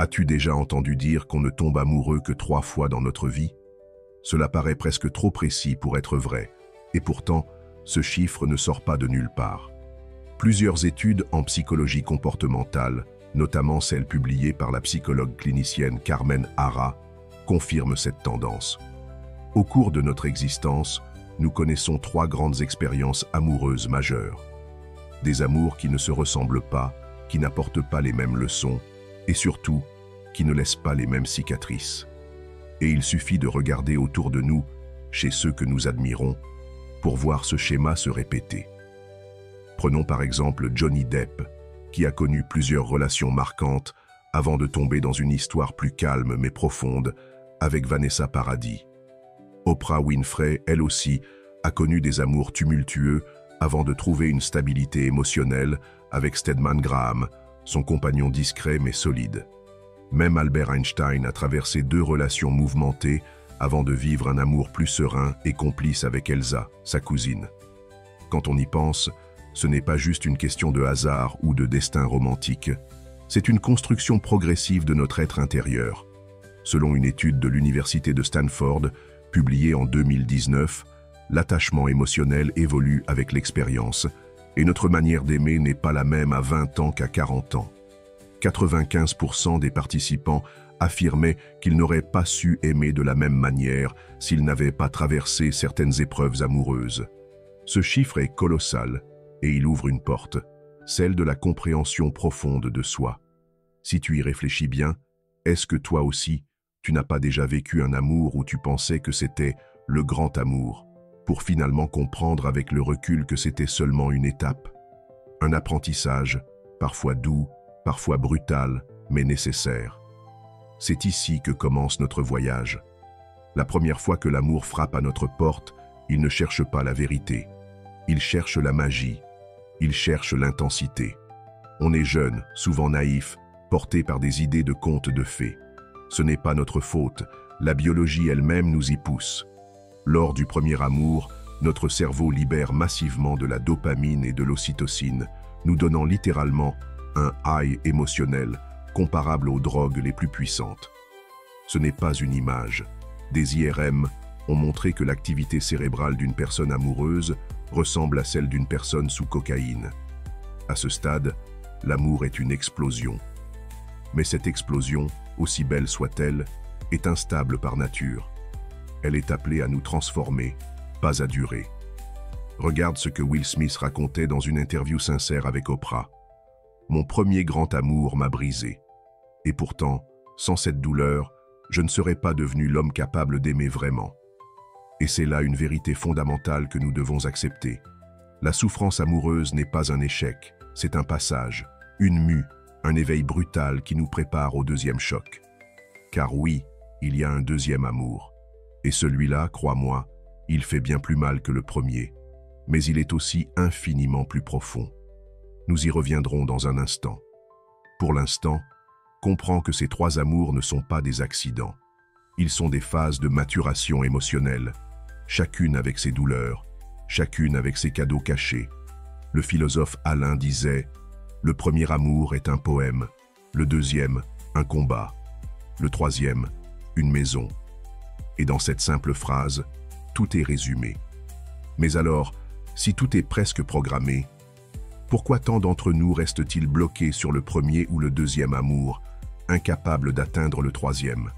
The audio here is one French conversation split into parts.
As-tu déjà entendu dire qu'on ne tombe amoureux que 3 fois dans notre vie? Cela paraît presque trop précis pour être vrai, et pourtant, ce chiffre ne sort pas de nulle part. Plusieurs études en psychologie comportementale, notamment celles publiées par la psychologue clinicienne Carmen Hara, confirment cette tendance. Au cours de notre existence, nous connaissons 3 grandes expériences amoureuses majeures. Des amours qui ne se ressemblent pas, qui n'apportent pas les mêmes leçons, et surtout, qui ne laissent pas les mêmes cicatrices. Et il suffit de regarder autour de nous, chez ceux que nous admirons, pour voir ce schéma se répéter. Prenons par exemple Johnny Depp, qui a connu plusieurs relations marquantes avant de tomber dans une histoire plus calme mais profonde avec Vanessa Paradis. Oprah Winfrey, elle aussi, a connu des amours tumultueux avant de trouver une stabilité émotionnelle avec Stedman Graham, son compagnon discret mais solide. Même Albert Einstein a traversé 2 relations mouvementées avant de vivre un amour plus serein et complice avec Elsa, sa cousine. Quand on y pense, ce n'est pas juste une question de hasard ou de destin romantique, c'est une construction progressive de notre être intérieur. Selon une étude de l'Université de Stanford, publiée en 2019, l'attachement émotionnel évolue avec l'expérience, et notre manière d'aimer n'est pas la même à 20 ans qu'à 40 ans. 95% des participants affirmaient qu'ils n'auraient pas su aimer de la même manière s'ils n'avaient pas traversé certaines épreuves amoureuses. Ce chiffre est colossal et il ouvre une porte, celle de la compréhension profonde de soi. Si tu y réfléchis bien, est-ce que toi aussi, tu n'as pas déjà vécu un amour où tu pensais que c'était le grand amour, pour finalement comprendre avec le recul que c'était seulement une étape? Un apprentissage, parfois doux, parfois brutal, mais nécessaire. C'est ici que commence notre voyage. La première fois que l'amour frappe à notre porte, il ne cherche pas la vérité. Il cherche la magie. Il cherche l'intensité. On est jeune, souvent naïf, porté par des idées de contes de fées. Ce n'est pas notre faute, la biologie elle-même nous y pousse. Lors du premier amour, notre cerveau libère massivement de la dopamine et de l'ocytocine, nous donnant littéralement un high émotionnel comparable aux drogues les plus puissantes. Ce n'est pas une image. Des IRM ont montré que l'activité cérébrale d'une personne amoureuse ressemble à celle d'une personne sous cocaïne. À ce stade, l'amour est une explosion. Mais cette explosion, aussi belle soit-elle, est instable par nature. Elle est appelée à nous transformer, pas à durer. Regarde ce que Will Smith racontait dans une interview sincère avec Oprah. Mon premier grand amour m'a brisé. Et pourtant, sans cette douleur, je ne serais pas devenu l'homme capable d'aimer vraiment. Et c'est là une vérité fondamentale que nous devons accepter. La souffrance amoureuse n'est pas un échec, c'est un passage, une mue, un éveil brutal qui nous prépare au deuxième choc. Car oui, il y a un deuxième amour. Et celui-là, crois-moi, il fait bien plus mal que le premier. Mais il est aussi infiniment plus profond. Nous y reviendrons dans un instant. Pour l'instant, comprends que ces 3 amours ne sont pas des accidents. Ils sont des phases de maturation émotionnelle, chacune avec ses douleurs, chacune avec ses cadeaux cachés. Le philosophe Alain disait « Le premier amour est un poème, le deuxième, un combat, le troisième, une maison. » Et dans cette simple phrase, tout est résumé. Mais alors, si tout est presque programmé, pourquoi tant d'entre nous restent-ils bloqués sur le premier ou le deuxième amour, incapables d'atteindre le troisième?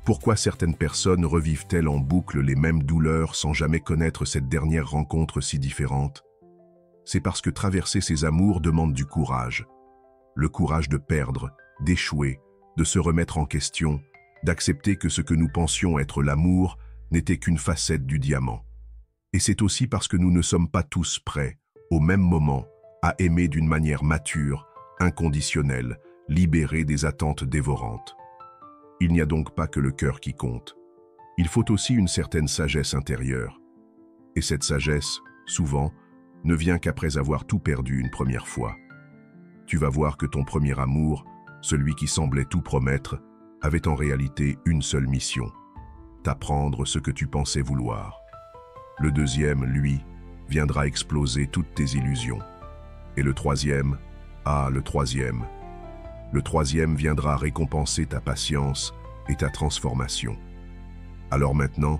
Pourquoi certaines personnes revivent-elles en boucle les mêmes douleurs sans jamais connaître cette dernière rencontre si différente? C'est parce que traverser ces amours demande du courage. Le courage de perdre, d'échouer, de se remettre en question, d'accepter que ce que nous pensions être l'amour n'était qu'une facette du diamant. Et c'est aussi parce que nous ne sommes pas tous prêts, au même moment, à aimer d'une manière mature, inconditionnelle, libérée des attentes dévorantes. Il n'y a donc pas que le cœur qui compte. Il faut aussi une certaine sagesse intérieure. Et cette sagesse, souvent, ne vient qu'après avoir tout perdu une première fois. Tu vas voir que ton premier amour, celui qui semblait tout promettre, avait en réalité une seule mission: t'apprendre ce que tu pensais vouloir. Le deuxième, lui, viendra exploser toutes tes illusions. Et le troisième, le troisième, Le troisième viendra récompenser ta patience et ta transformation. Alors maintenant,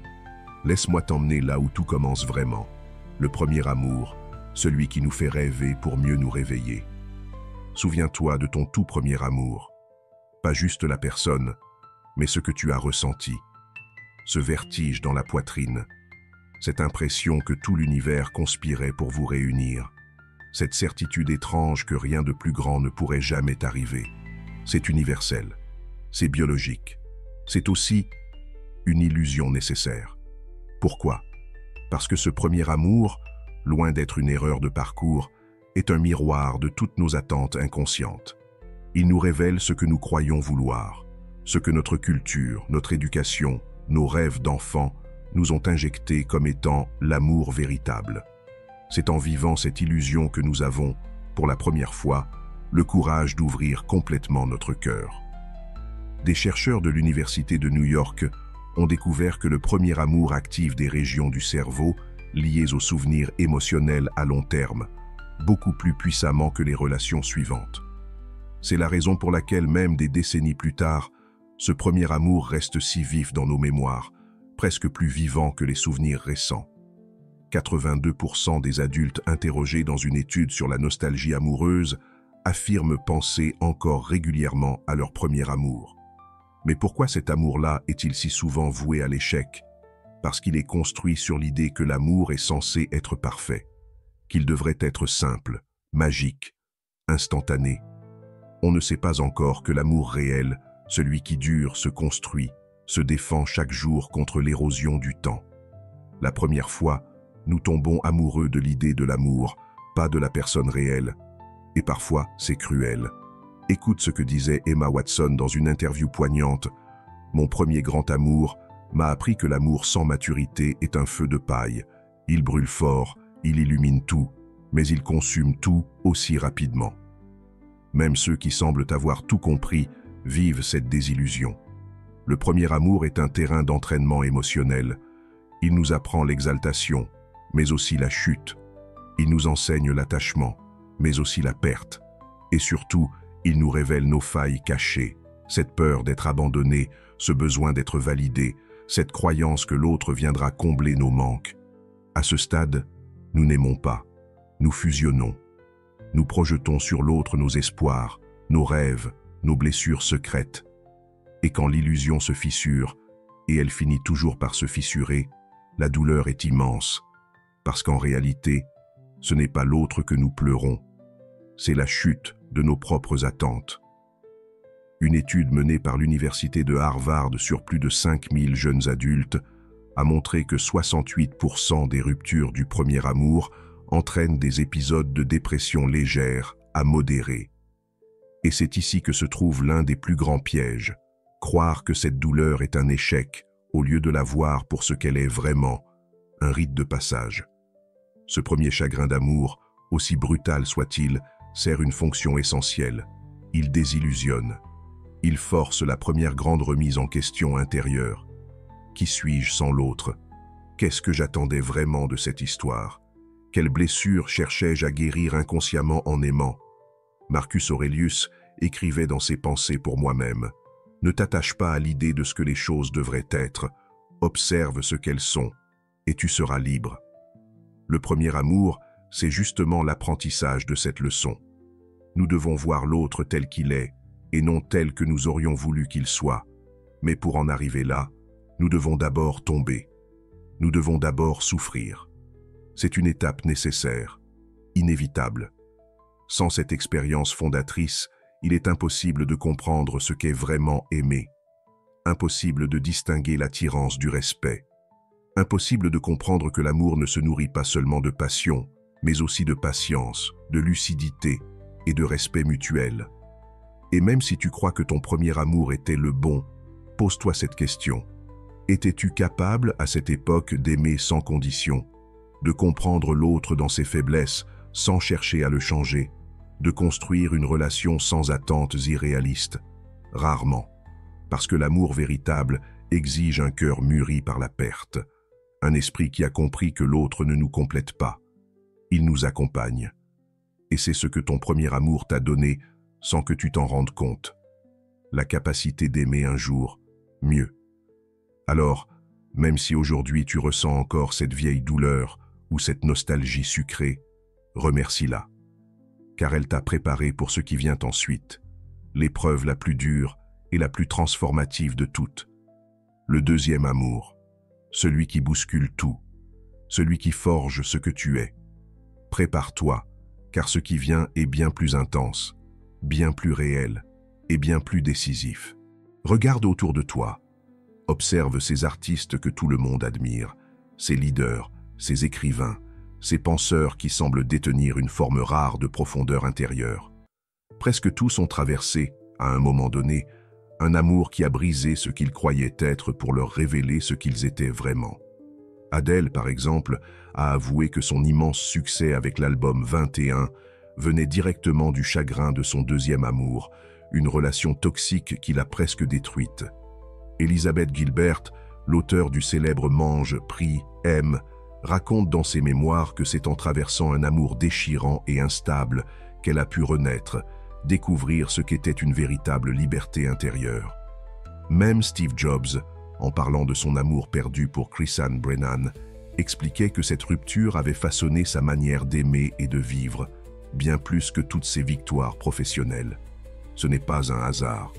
laisse-moi t'emmener là où tout commence vraiment. Le premier amour, celui qui nous fait rêver pour mieux nous réveiller. Souviens-toi de ton tout premier amour. Pas juste la personne, mais ce que tu as ressenti. Ce vertige dans la poitrine. Cette impression que tout l'univers conspirait pour vous réunir. Cette certitude étrange que rien de plus grand ne pourrait jamais t'arriver. C'est universel. C'est biologique. C'est aussi une illusion nécessaire. Pourquoi? Parce que ce premier amour, loin d'être une erreur de parcours, est un miroir de toutes nos attentes inconscientes. Il nous révèle ce que nous croyons vouloir, ce que notre culture, notre éducation, nos rêves d'enfants nous ont injecté comme étant l'amour véritable. C'est en vivant cette illusion que nous avons, pour la première fois, le courage d'ouvrir complètement notre cœur. Des chercheurs de l'Université de New York ont découvert que le premier amour active des régions du cerveau liées aux souvenirs émotionnels à long terme, beaucoup plus puissamment que les relations suivantes. C'est la raison pour laquelle même des décennies plus tard, ce premier amour reste si vif dans nos mémoires, presque plus vivant que les souvenirs récents. 82% des adultes interrogés dans une étude sur la nostalgie amoureuse affirment penser encore régulièrement à leur premier amour. Mais pourquoi cet amour-là est-il si souvent voué à l'échec? Parce qu'il est construit sur l'idée que l'amour est censé être parfait, qu'il devrait être simple, magique, instantané. On ne sait pas encore que l'amour réel, celui qui dure, se construit, se défend chaque jour contre l'érosion du temps. La première fois, nous tombons amoureux de l'idée de l'amour, pas de la personne réelle. Et parfois, c'est cruel. Écoute ce que disait Emma Watson dans une interview poignante. « Mon premier grand amour m'a appris que l'amour sans maturité est un feu de paille. Il brûle fort, il illumine tout, mais il consume tout aussi rapidement. » Même ceux qui semblent avoir tout compris vivent cette désillusion. Le premier amour est un terrain d'entraînement émotionnel. Il nous apprend l'exaltation, mais aussi la chute. Il nous enseigne l'attachement, mais aussi la perte. Et surtout, il nous révèle nos failles cachées, cette peur d'être abandonné, ce besoin d'être validé, cette croyance que l'autre viendra combler nos manques. À ce stade, nous n'aimons pas, nous fusionnons. Nous projetons sur l'autre nos espoirs, nos rêves, nos blessures secrètes. Et quand l'illusion se fissure, et elle finit toujours par se fissurer, la douleur est immense, parce qu'en réalité, ce n'est pas l'autre que nous pleurons, c'est la chute de nos propres attentes. Une étude menée par l'Université de Harvard sur plus de 5000 jeunes adultes a montré que 68% des ruptures du premier amour entraînent des épisodes de dépression légère à modérée. Et c'est ici que se trouve l'un des plus grands pièges, croire que cette douleur est un échec au lieu de la voir pour ce qu'elle est vraiment, un rite de passage. Ce premier chagrin d'amour, aussi brutal soit-il, sert une fonction essentielle. Il désillusionne. Il force la première grande remise en question intérieure. Qui suis-je sans l'autre? Qu'est-ce que j'attendais vraiment de cette histoire? Quelle blessure cherchais-je à guérir inconsciemment en aimant? Marcus Aurelius écrivait dans ses pensées pour moi-même. Ne t'attache pas à l'idée de ce que les choses devraient être. Observe ce qu'elles sont, et tu seras libre. Le premier amour, c'est justement l'apprentissage de cette leçon. Nous devons voir l'autre tel qu'il est, et non tel que nous aurions voulu qu'il soit. Mais pour en arriver là, nous devons d'abord tomber. Nous devons d'abord souffrir. C'est une étape nécessaire, inévitable. Sans cette expérience fondatrice, il est impossible de comprendre ce qu'est vraiment aimer. Impossible de distinguer l'attirance du respect. Impossible de comprendre que l'amour ne se nourrit pas seulement de passion, mais aussi de patience, de lucidité et de respect mutuel. Et même si tu crois que ton premier amour était le bon, pose-toi cette question. Étais-tu capable à cette époque d'aimer sans condition, de comprendre l'autre dans ses faiblesses sans chercher à le changer, de construire une relation sans attentes irréalistes? Rarement, parce que l'amour véritable exige un cœur mûri par la perte, un esprit qui a compris que l'autre ne nous complète pas. Il nous accompagne. Et c'est ce que ton premier amour t'a donné sans que tu t'en rendes compte. La capacité d'aimer un jour mieux. Alors, même si aujourd'hui tu ressens encore cette vieille douleur ou cette nostalgie sucrée, remercie-la, car elle t'a préparé pour ce qui vient ensuite, l'épreuve la plus dure et la plus transformative de toutes. Le deuxième amour, celui qui bouscule tout, celui qui forge ce que tu es. Prépare-toi, car ce qui vient est bien plus intense, bien plus réel et bien plus décisif. Regarde autour de toi. Observe ces artistes que tout le monde admire, ces leaders, ces écrivains, ces penseurs qui semblent détenir une forme rare de profondeur intérieure. Presque tous ont traversé, à un moment donné, un amour qui a brisé ce qu'ils croyaient être pour leur révéler ce qu'ils étaient vraiment. Adele, par exemple, a avoué que son immense succès avec l'album 21 venait directement du chagrin de son deuxième amour, une relation toxique qui l'a presque détruite. Elizabeth Gilbert, l'auteur du célèbre Mange, Prie, Aime, raconte dans ses mémoires que c'est en traversant un amour déchirant et instable qu'elle a pu renaître, découvrir ce qu'était une véritable liberté intérieure. Même Steve Jobs, en parlant de son amour perdu pour Chrisanne Brennan, expliquait que cette rupture avait façonné sa manière d'aimer et de vivre, bien plus que toutes ses victoires professionnelles. Ce n'est pas un hasard.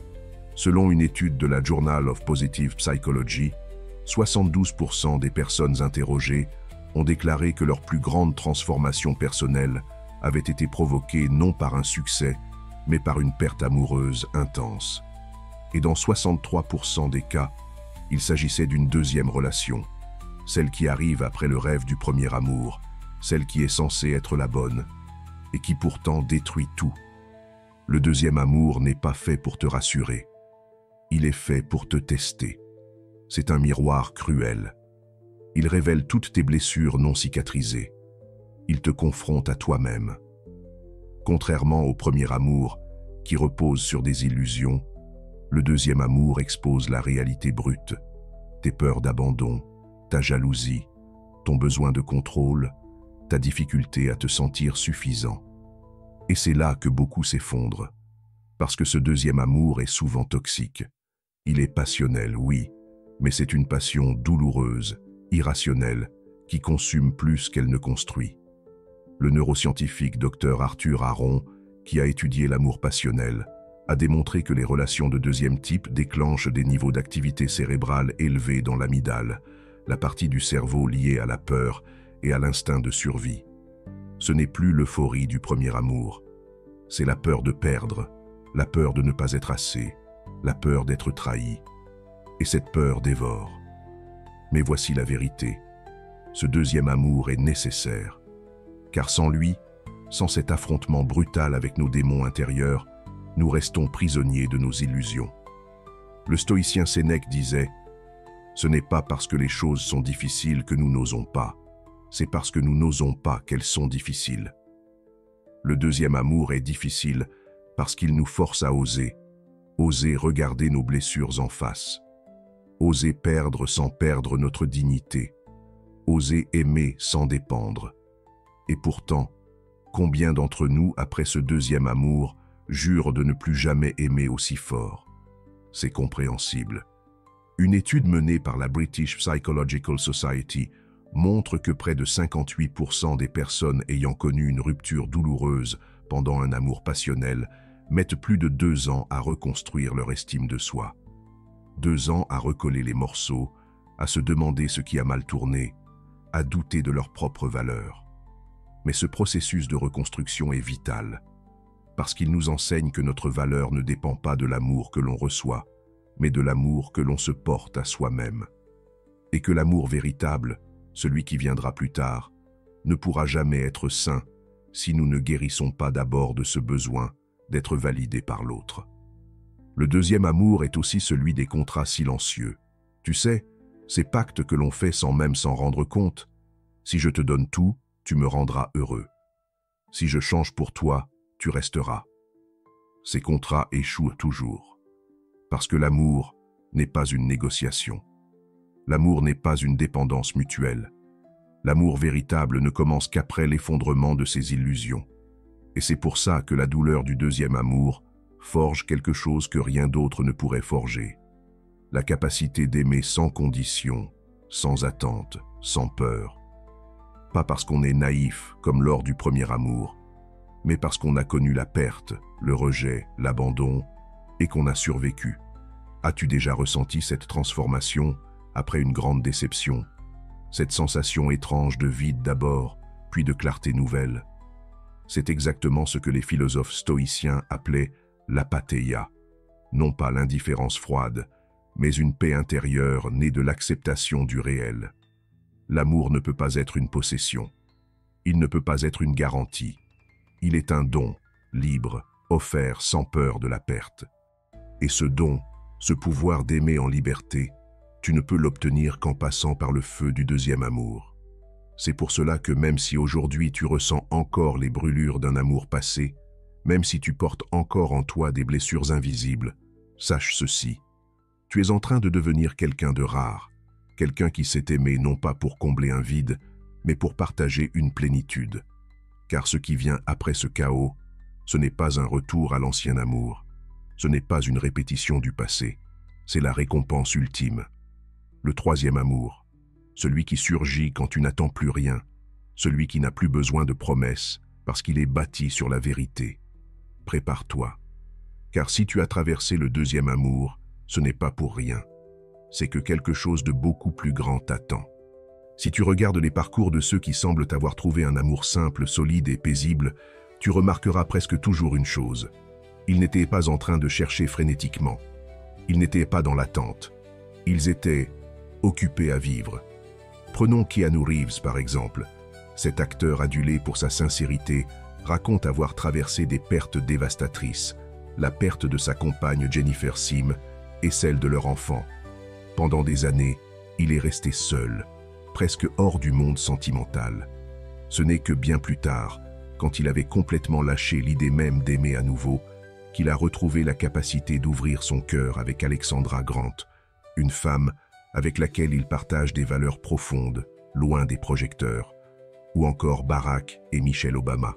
Selon une étude de la Journal of Positive Psychology, 72% des personnes interrogées ont déclaré que leur plus grande transformation personnelle avait été provoquée non par un succès, mais par une perte amoureuse intense. Et dans 63% des cas, il s'agissait d'une deuxième relation, celle qui arrive après le rêve du premier amour, celle qui est censée être la bonne, et qui pourtant détruit tout. Le deuxième amour n'est pas fait pour te rassurer. Il est fait pour te tester. C'est un miroir cruel. Il révèle toutes tes blessures non cicatrisées. Il te confronte à toi-même. Contrairement au premier amour, qui repose sur des illusions, le deuxième amour expose la réalité brute, tes peurs d'abandon, ta jalousie, ton besoin de contrôle, ta difficulté à te sentir suffisant. Et c'est là que beaucoup s'effondrent, parce que ce deuxième amour est souvent toxique. Il est passionnel, oui, mais c'est une passion douloureuse, irrationnelle, qui consume plus qu'elle ne construit. Le neuroscientifique Dr Arthur Aron, qui a étudié l'amour passionnel, a démontré que les relations de deuxième type déclenchent des niveaux d'activité cérébrale élevés dans l'amygdale, la partie du cerveau liée à la peur et à l'instinct de survie. Ce n'est plus l'euphorie du premier amour, c'est la peur de perdre, la peur de ne pas être assez, la peur d'être trahi. Et cette peur dévore. Mais voici la vérité. Ce deuxième amour est nécessaire, car sans lui, sans cet affrontement brutal avec nos démons intérieurs, nous restons prisonniers de nos illusions. Le stoïcien Sénèque disait « Ce n'est pas parce que les choses sont difficiles que nous n'osons pas, c'est parce que nous n'osons pas qu'elles sont difficiles. » Le deuxième amour est difficile parce qu'il nous force à oser regarder nos blessures en face, oser perdre sans perdre notre dignité, oser aimer sans dépendre. Et pourtant, combien d'entre nous, après ce deuxième amour, jurent de ne plus jamais aimer aussi fort? C'est compréhensible. Une étude menée par la British Psychological Society montre que près de 58% des personnes ayant connu une rupture douloureuse pendant un amour passionnel mettent plus de 2 ans à reconstruire leur estime de soi. 2 ans à recoller les morceaux, à se demander ce qui a mal tourné, à douter de leur propre valeur. Mais ce processus de reconstruction est vital, parce qu'il nous enseigne que notre valeur ne dépend pas de l'amour que l'on reçoit, mais de l'amour que l'on se porte à soi-même. Et que l'amour véritable, celui qui viendra plus tard, ne pourra jamais être sain si nous ne guérissons pas d'abord de ce besoin d'être validé par l'autre. Le deuxième amour est aussi celui des contrats silencieux. Tu sais, ces pactes que l'on fait sans même s'en rendre compte. Si je te donne tout, tu me rendras heureux. Si je change pour toi, tu resteras. Ces contrats échouent toujours. Parce que l'amour n'est pas une négociation. L'amour n'est pas une dépendance mutuelle. L'amour véritable ne commence qu'après l'effondrement de ses illusions. Et c'est pour ça que la douleur du deuxième amour forge quelque chose que rien d'autre ne pourrait forger. La capacité d'aimer sans condition, sans attente, sans peur. Pas parce qu'on est naïf, comme lors du premier amour, mais parce qu'on a connu la perte, le rejet, l'abandon, et qu'on a survécu. As-tu déjà ressenti cette transformation après une grande déception? Cette sensation étrange de vide d'abord, puis de clarté nouvelle. C'est exactement ce que les philosophes stoïciens appelaient l'apatheia, non pas l'indifférence froide, mais une paix intérieure née de l'acceptation du réel. L'amour ne peut pas être une possession. Il ne peut pas être une garantie. Il est un don, libre, offert sans peur de la perte. Et ce don, ce pouvoir d'aimer en liberté, tu ne peux l'obtenir qu'en passant par le feu du deuxième amour. C'est pour cela que même si aujourd'hui tu ressens encore les brûlures d'un amour passé, même si tu portes encore en toi des blessures invisibles, sache ceci. Tu es en train de devenir quelqu'un de rare, quelqu'un qui s'est aimé non pas pour combler un vide, mais pour partager une plénitude. Car ce qui vient après ce chaos, ce n'est pas un retour à l'ancien amour, ce n'est pas une répétition du passé, c'est la récompense ultime. Le troisième amour, celui qui surgit quand tu n'attends plus rien, celui qui n'a plus besoin de promesses parce qu'il est bâti sur la vérité. Prépare-toi, car si tu as traversé le deuxième amour, ce n'est pas pour rien. C'est que quelque chose de beaucoup plus grand t'attend. Si tu regardes les parcours de ceux qui semblent avoir trouvé un amour simple, solide et paisible, tu remarqueras presque toujours une chose. Ils n'étaient pas en train de chercher frénétiquement. Ils n'étaient pas dans l'attente. Ils étaient occupés à vivre. Prenons Keanu Reeves par exemple. Cet acteur adulé pour sa sincérité raconte avoir traversé des pertes dévastatrices, la perte de sa compagne Jennifer Sim et celle de leur enfant. Pendant des années, il est resté seul, presque hors du monde sentimental. Ce n'est que bien plus tard, quand il avait complètement lâché l'idée même d'aimer à nouveau, qu'il a retrouvé la capacité d'ouvrir son cœur avec Alexandra Grant, une femme avec laquelle il partage des valeurs profondes, loin des projecteurs, ou encore Barack et Michelle Obama.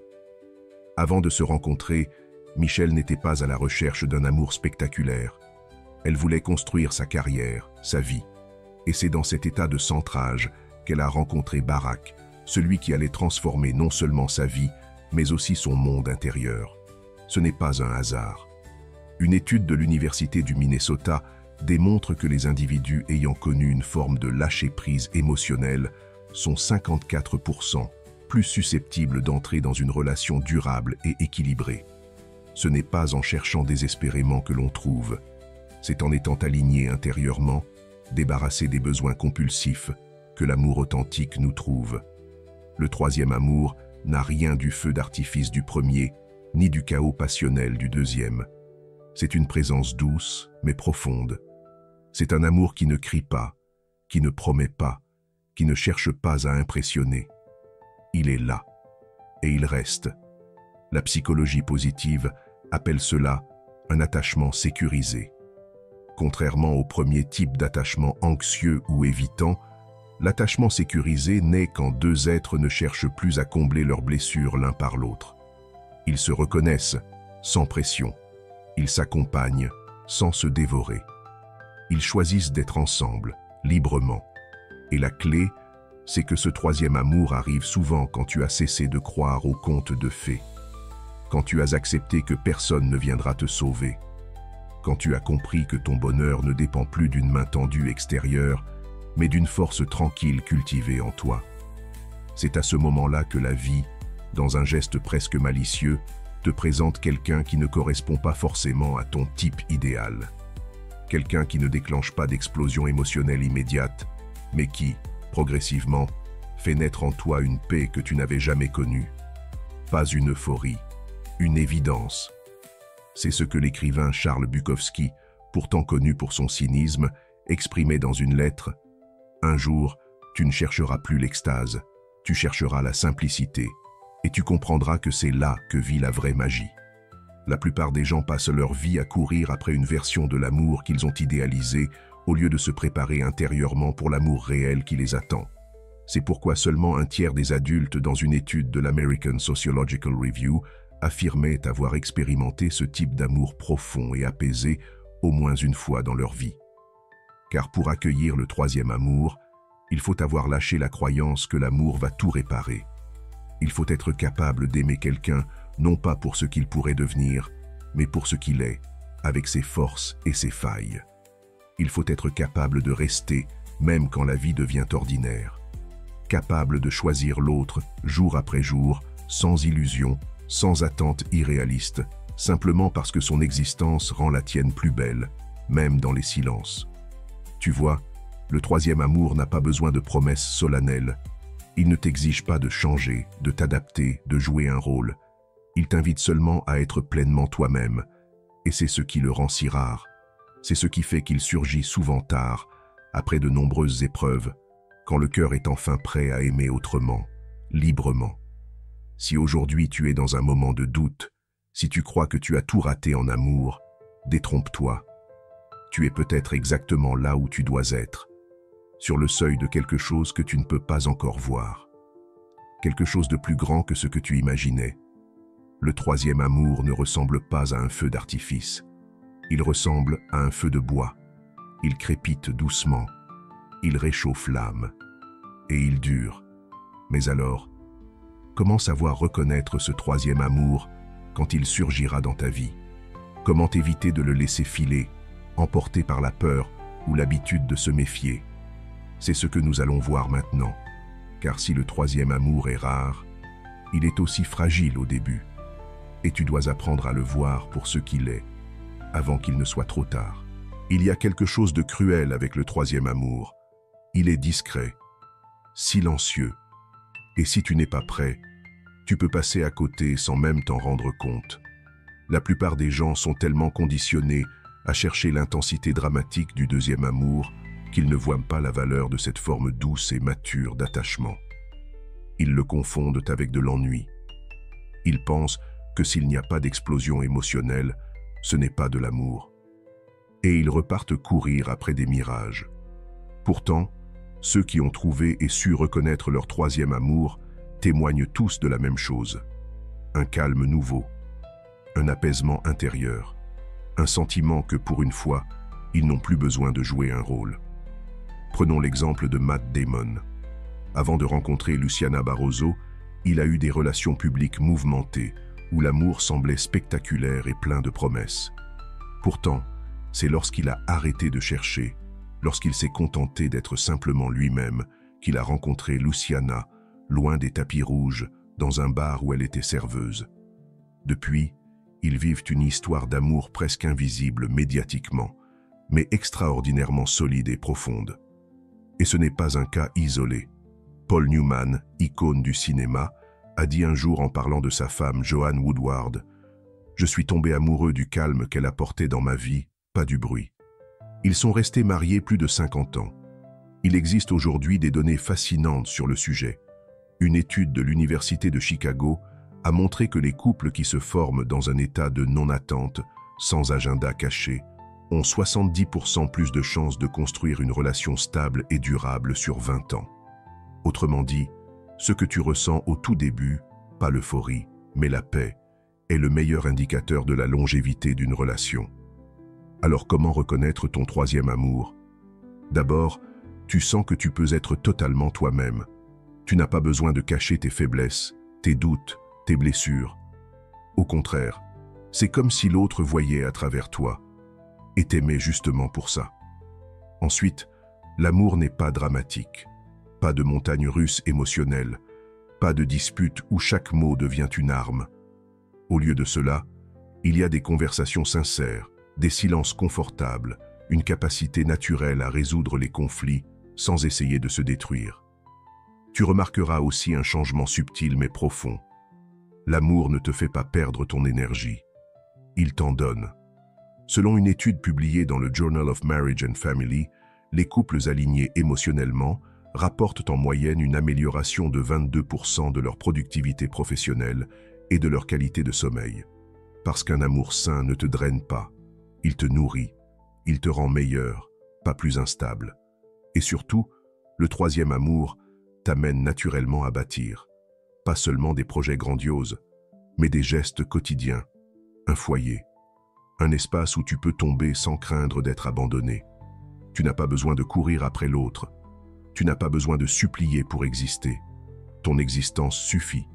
Avant de se rencontrer, Michelle n'était pas à la recherche d'un amour spectaculaire. Elle voulait construire sa carrière, sa vie. Et c'est dans cet état de centrage qu'elle a rencontré Barack, celui qui allait transformer non seulement sa vie, mais aussi son monde intérieur. Ce n'est pas un hasard. Une étude de l'Université du Minnesota démontre que les individus ayant connu une forme de lâcher-prise émotionnelle sont 54% plus susceptibles d'entrer dans une relation durable et équilibrée. Ce n'est pas en cherchant désespérément que l'on trouve. C'est en étant aligné intérieurement, débarrassé des besoins compulsifs, que l'amour authentique nous trouve. Le troisième amour n'a rien du feu d'artifice du premier, ni du chaos passionnel du deuxième. C'est une présence douce, mais profonde. C'est un amour qui ne crie pas, qui ne promet pas, qui ne cherche pas à impressionner. Il est là, et il reste. La psychologie positive appelle cela un attachement sécurisé. Contrairement au premier type d'attachement anxieux ou évitant, l'attachement sécurisé naît quand deux êtres ne cherchent plus à combler leurs blessures l'un par l'autre. Ils se reconnaissent sans pression. Ils s'accompagnent sans se dévorer. Ils choisissent d'être ensemble, librement. Et la clé, c'est que ce troisième amour arrive souvent quand tu as cessé de croire aux contes de fées, quand tu as accepté que personne ne viendra te sauver, quand tu as compris que ton bonheur ne dépend plus d'une main tendue extérieure, mais d'une force tranquille cultivée en toi. C'est à ce moment-là que la vie, dans un geste presque malicieux, te présente quelqu'un qui ne correspond pas forcément à ton type idéal. Quelqu'un qui ne déclenche pas d'explosion émotionnelle immédiate, mais qui, progressivement, fait naître en toi une paix que tu n'avais jamais connue. Pas une euphorie, une évidence. C'est ce que l'écrivain Charles Bukowski, pourtant connu pour son cynisme, exprimait dans une lettre. Un jour, tu ne chercheras plus l'extase, tu chercheras la simplicité, et tu comprendras que c'est là que vit la vraie magie. La plupart des gens passent leur vie à courir après une version de l'amour qu'ils ont idéalisée, au lieu de se préparer intérieurement pour l'amour réel qui les attend. C'est pourquoi seulement un tiers des adultes dans une étude de l'American Sociological Review affirmaient avoir expérimenté ce type d'amour profond et apaisé au moins une fois dans leur vie. Car pour accueillir le troisième amour, il faut avoir lâché la croyance que l'amour va tout réparer. Il faut être capable d'aimer quelqu'un non pas pour ce qu'il pourrait devenir, mais pour ce qu'il est, avec ses forces et ses failles. Il faut être capable de rester, même quand la vie devient ordinaire. Capable de choisir l'autre, jour après jour, sans illusion, sans attente irréaliste, simplement parce que son existence rend la tienne plus belle, même dans les silences. Tu vois, le troisième amour n'a pas besoin de promesses solennelles. Il ne t'exige pas de changer, de t'adapter, de jouer un rôle. Il t'invite seulement à être pleinement toi-même. Et c'est ce qui le rend si rare. C'est ce qui fait qu'il surgit souvent tard, après de nombreuses épreuves, quand le cœur est enfin prêt à aimer autrement, librement. Si aujourd'hui tu es dans un moment de doute, si tu crois que tu as tout raté en amour, détrompe-toi. Tu es peut-être exactement là où tu dois être, sur le seuil de quelque chose que tu ne peux pas encore voir. Quelque chose de plus grand que ce que tu imaginais. Le troisième amour ne ressemble pas à un feu d'artifice. Il ressemble à un feu de bois. Il crépite doucement. Il réchauffe l'âme. Et il dure. Mais alors, comment savoir reconnaître ce troisième amour quand il surgira dans ta vie? Comment éviter de le laisser filer, emporté par la peur ou l'habitude de se méfier? C'est ce que nous allons voir maintenant. Car si le troisième amour est rare, il est aussi fragile au début. Et tu dois apprendre à le voir pour ce qu'il est, avant qu'il ne soit trop tard. Il y a quelque chose de cruel avec le troisième amour. Il est discret, silencieux. Et si tu n'es pas prêt, tu peux passer à côté sans même t'en rendre compte. La plupart des gens sont tellement conditionnés à chercher l'intensité dramatique du deuxième amour qu'ils ne voient pas la valeur de cette forme douce et mature d'attachement. Ils le confondent avec de l'ennui. Ils pensent que s'il n'y a pas d'explosion émotionnelle, ce n'est pas de l'amour. Et ils repartent courir après des mirages. Pourtant, ceux qui ont trouvé et su reconnaître leur troisième amour témoignent tous de la même chose. Un calme nouveau, un apaisement intérieur, un sentiment que pour une fois, ils n'ont plus besoin de jouer un rôle. Prenons l'exemple de Matt Damon. Avant de rencontrer Luciana Barroso, il a eu des relations publiques mouvementées, où l'amour semblait spectaculaire et plein de promesses. Pourtant, c'est lorsqu'il a arrêté de chercher, lorsqu'il s'est contenté d'être simplement lui-même, qu'il a rencontré Luciana, loin des tapis rouges, dans un bar où elle était serveuse. Depuis, ils vivent une histoire d'amour presque invisible médiatiquement, mais extraordinairement solide et profonde. Et ce n'est pas un cas isolé. Paul Newman, icône du cinéma, a dit un jour en parlant de sa femme Joanne Woodward « Je suis tombé amoureux du calme qu'elle apportait dans ma vie, pas du bruit. » Ils sont restés mariés plus de 50 ans. Il existe aujourd'hui des données fascinantes sur le sujet. Une étude de l'Université de Chicago a montré que les couples qui se forment dans un état de non-attente, sans agenda caché, ont 70% plus de chances de construire une relation stable et durable sur 20 ans. Autrement dit, ce que tu ressens au tout début, pas l'euphorie, mais la paix, est le meilleur indicateur de la longévité d'une relation. Alors comment reconnaître ton troisième amour? D'abord, tu sens que tu peux être totalement toi-même. Tu n'as pas besoin de cacher tes faiblesses, tes doutes, tes blessures. Au contraire, c'est comme si l'autre voyait à travers toi et t'aimait justement pour ça. Ensuite, l'amour n'est pas dramatique. Pas de montagne russe émotionnelle, pas de dispute où chaque mot devient une arme. Au lieu de cela, il y a des conversations sincères, des silences confortables, une capacité naturelle à résoudre les conflits sans essayer de se détruire. Tu remarqueras aussi un changement subtil mais profond. L'amour ne te fait pas perdre ton énergie. Il t'en donne. Selon une étude publiée dans le Journal of Marriage and Family, les couples alignés émotionnellement rapportent en moyenne une amélioration de 22% de leur productivité professionnelle et de leur qualité de sommeil. Parce qu'un amour sain ne te draine pas, il te nourrit, il te rend meilleur, pas plus instable. Et surtout, le troisième amour t'amène naturellement à bâtir, pas seulement des projets grandioses, mais des gestes quotidiens, un foyer, un espace où tu peux tomber sans craindre d'être abandonné. Tu n'as pas besoin de courir après l'autre, tu n'as pas besoin de supplier pour exister. Ton existence suffit.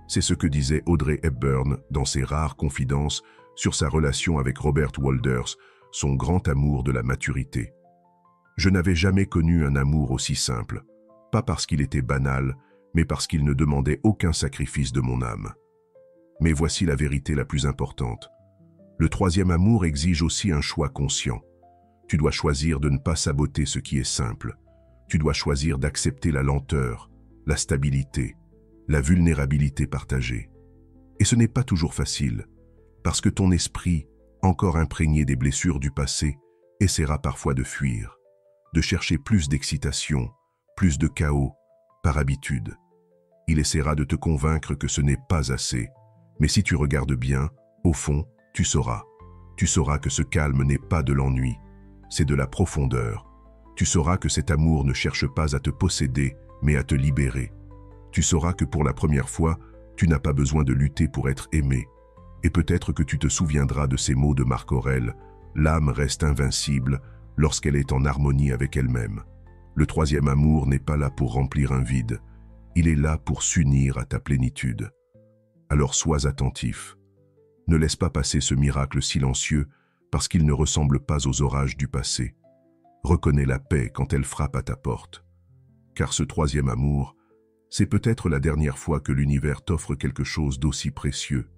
C'est ce que disait Audrey Hepburn dans ses rares confidences sur sa relation avec Robert Walders, son grand amour de la maturité. Je n'avais jamais connu un amour aussi simple, pas parce qu'il était banal, mais parce qu'il ne demandait aucun sacrifice de mon âme. Mais voici la vérité la plus importante. Le troisième amour exige aussi un choix conscient. Tu dois choisir de ne pas saboter ce qui est simple. Tu dois choisir d'accepter la lenteur, la stabilité, la vulnérabilité partagée. Et ce n'est pas toujours facile, parce que ton esprit, encore imprégné des blessures du passé, essaiera parfois de fuir, de chercher plus d'excitation, plus de chaos, par habitude. Il essaiera de te convaincre que ce n'est pas assez, mais si tu regardes bien, au fond, tu sauras. Tu sauras que ce calme n'est pas de l'ennui, c'est de la profondeur. Tu sauras que cet amour ne cherche pas à te posséder, mais à te libérer. Tu sauras que pour la première fois, tu n'as pas besoin de lutter pour être aimé. Et peut-être que tu te souviendras de ces mots de Marc Aurèle, « L'âme reste invincible lorsqu'elle est en harmonie avec elle-même. » Le troisième amour n'est pas là pour remplir un vide, il est là pour s'unir à ta plénitude. Alors sois attentif. Ne laisse pas passer ce miracle silencieux parce qu'il ne ressemble pas aux orages du passé. Reconnais la paix quand elle frappe à ta porte. Car ce troisième amour, c'est peut-être la dernière fois que l'univers t'offre quelque chose d'aussi précieux.